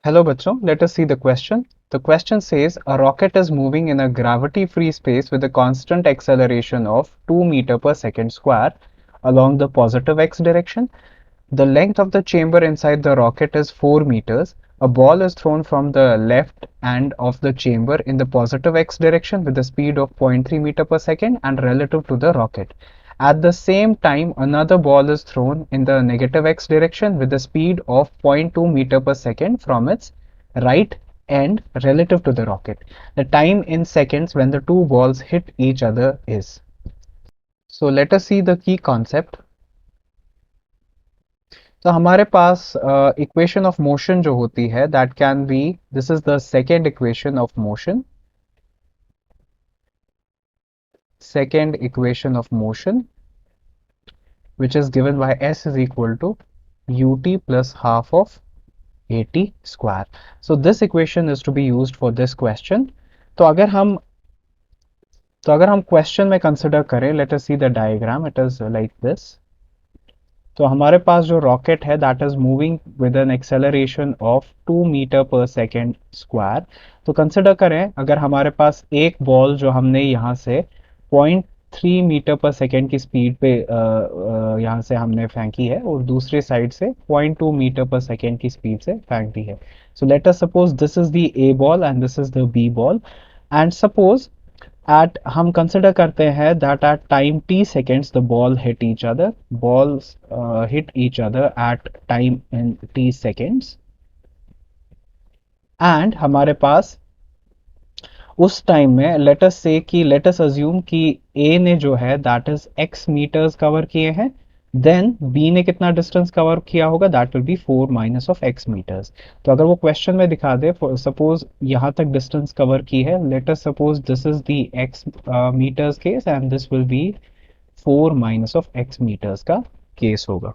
Hello bachcho, let us see the question. The question says a rocket is moving in a gravity-free space with a constant acceleration of 2 meter per second square along the positive x direction. The length of the chamber inside the rocket is 4 meters. A ball is thrown from the left end of the chamber in the positive x direction with a speed of 0.3 meter per second and relative to the rocket. At the same time, another ball is thrown in the negative x direction with a speed of 0.2 meter per second from its right end relative to the rocket. The time in seconds when the two balls hit each other is. So let us see the key concept. तो हमारे पास equation of motion जो होती है that can be this is the second equation of motion which is given by s is equal to ut plus half of at square. So this equation is to be used for this question. तो अगर हम question में consider करें, let us see the diagram. It is like this. तो हमारे पास जो rocket है that is moving with an acceleration of 2 metre per second square. तो कंसिडर करें अगर हमारे पास एक बॉल जो हमने यहाँ से 0.3 मीटर पर सेकेंड की स्पीड पे यहाँ से हमने फेंकी है और दूसरे साइड से 0.2 मीटर पर सेकेंड की स्पीड से फेंक दी है. So let us suppose this is the A ball and this is the B ball. And suppose at हम कंसिडर करते हैं that at time t seconds the ball hit each other, balls hit each other at time in t seconds. and हमारे पास उस time में let us assume कि a ने जो है that is x metres cover किए हैं, देन b ने कितना डिस्टेंस कवर किया होगा that will be 4 minus of x metres. तो अगर वो क्वेश्चन में दिखा दे सपोज यहाँ तक डिस्टेंस कवर की है, let us suppose this is the x metres case and this will be 4 minus of x metres का केस होगा.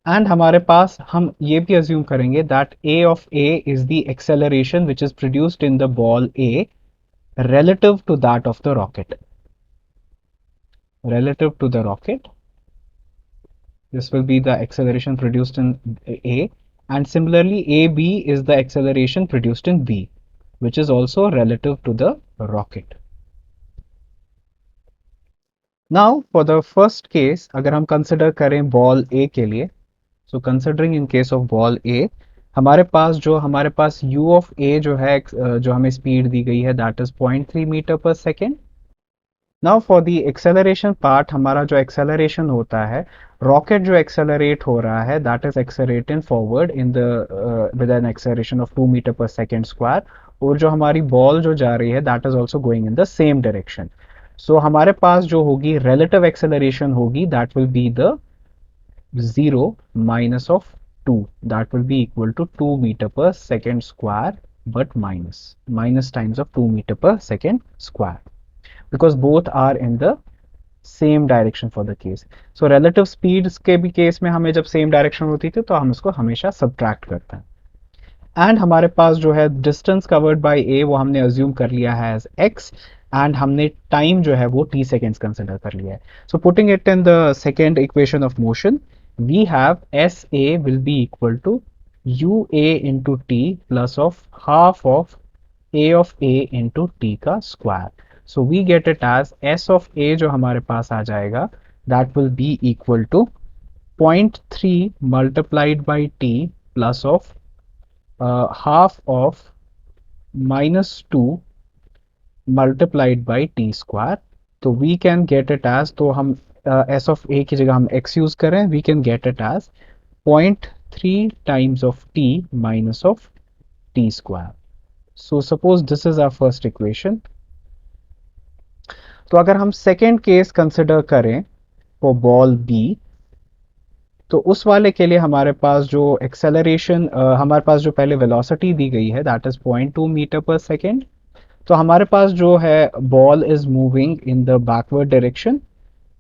एंड हमारे पास हम ये भी अज्यूम करेंगे that a of a is the acceleration which is produced in the ball a relative to that of the rocket. Relative to the rocket, this will be the acceleration produced in a, and similarly ab is the acceleration produced in b, which is also relative to the rocket. Now for the first case, अगर हम consider करें ball a के लिए, so considering in case of ball a, हमारे पास u of a जो है जो हमें स्पीड दी गई है that is 0.3 metre per second. Now for the acceleration part, हमारा जो एक्सेलरेशन होता है, रॉकेट जो एक्सेलरेट हो रहा है that is accelerating forward in the with an acceleration of 2 metre per second square, और जो हमारी बॉल जो जा रही है that is also going in the same direction. So हमारे पास जो होगी रिलेटिव एक्सेलरेशन होगी that will be the 0 minus of 2, that will be equal to 2 meter per second square, but minus times of 2 meter per second square, because both are in the same direction for the case. So relative speeds के भी case में हमें जब same direction होती थी तो हम इसको हमेशा सब्ट्रैक्ट करते हैं. एंड हमारे पास जो है डिस्टेंस कवर्ड बाय ए वो हमने अज्यूम कर लिया है एज एक्स, एंड हमने टाइम जो है वो टी सेकेंड्स कंसिडर कर लिया है. So putting it in the second equation of motion, we have SA will be equal to UA into T plus of half of A of A into T का square. So we get it as S of A जो हमारे पास आ जाएगा that will be equal to 0.3 multiplied by T plus of half of minus 2 multiplied by T square. तो we can get it as, तो हम s of a की जगह हम x use करें, we can get it as 0.3 times of t minus of t square. So suppose this is our first equation. तो अगर हम सेकेंड केस कंसिडर करें फॉर बॉल b, तो उस वाले के लिए हमारे पास जो एक्सेलरेशन हमारे पास जो पहले वेलोसिटी दी गई है that is 0.2 metre per second. तो हमारे पास जो है ball is moving in the backward direction,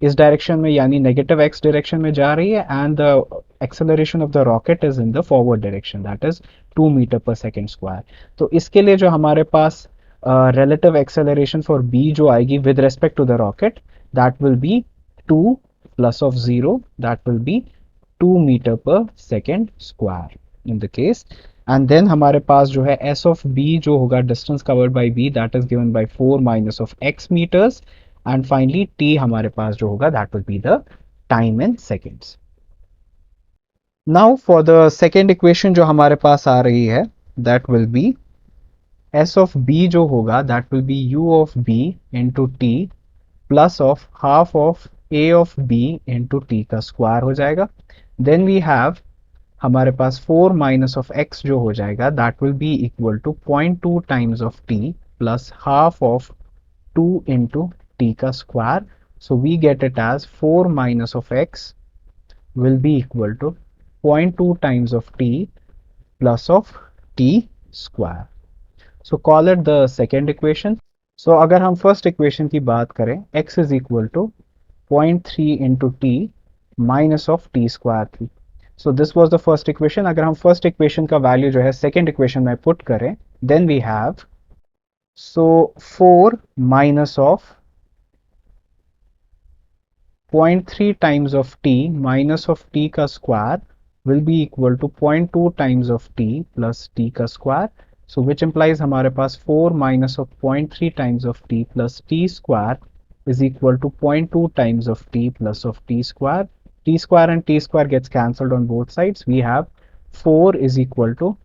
इस डायरेक्शन में यानी नेगेटिव एक्स डायरेक्शन में जा रही है, and the acceleration of the rocket is in the forward direction that is 2 metre per second square. तो इसके लिए जो हमारे पास relative acceleration for b जो आएगी with respect to the rocket, that will be 2 plus of 0, that will be 2 meter per second square in the case. And then हमारे पास जो है s of b जो होगा distance covered by b, that is given by 4 minus of x meters. And finally t हमारे पास जो होगा that will be the time in seconds. Now for the second equation जो हमारे पास आ रही है, that will be s of b जो होगा that will be u of b into t plus of half of a of b into t का square हो जाएगा. Then we have हमारे पास 4 minus of x जो हो जाएगा that will be equal to 0.2 times of t plus half of 2 into t का square. So we get it as 4 minus of x will be equal to 0.2 times of t plus of t square. So call it the second equation. So अगर हम first equation की बात करें, x is equal to 0.3 into t minus of t square थी. So this was the first equation. अगर हम first equation का value जो है सेकेंड इक्वेशन में पुट करें, then we have so 4 minus of 0.3 times of t minus of t का square will be equal to 0.2 times of t plus t का square. So which implies हमारे पास 4 minus of 0.3 times of t plus t square is equal to 0.2 times of t plus of t square. T square and t square gets cancelled on both sides. We have 4 is equal to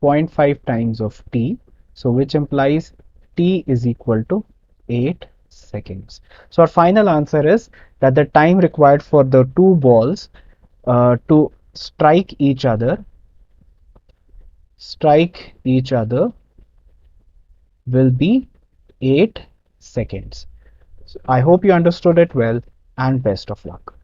0.5 times of t. So which implies t is equal to 8 seconds. So our final answer is that the time required for the two balls to strike each other will be 8 seconds. So I hope you understood it well, and best of luck.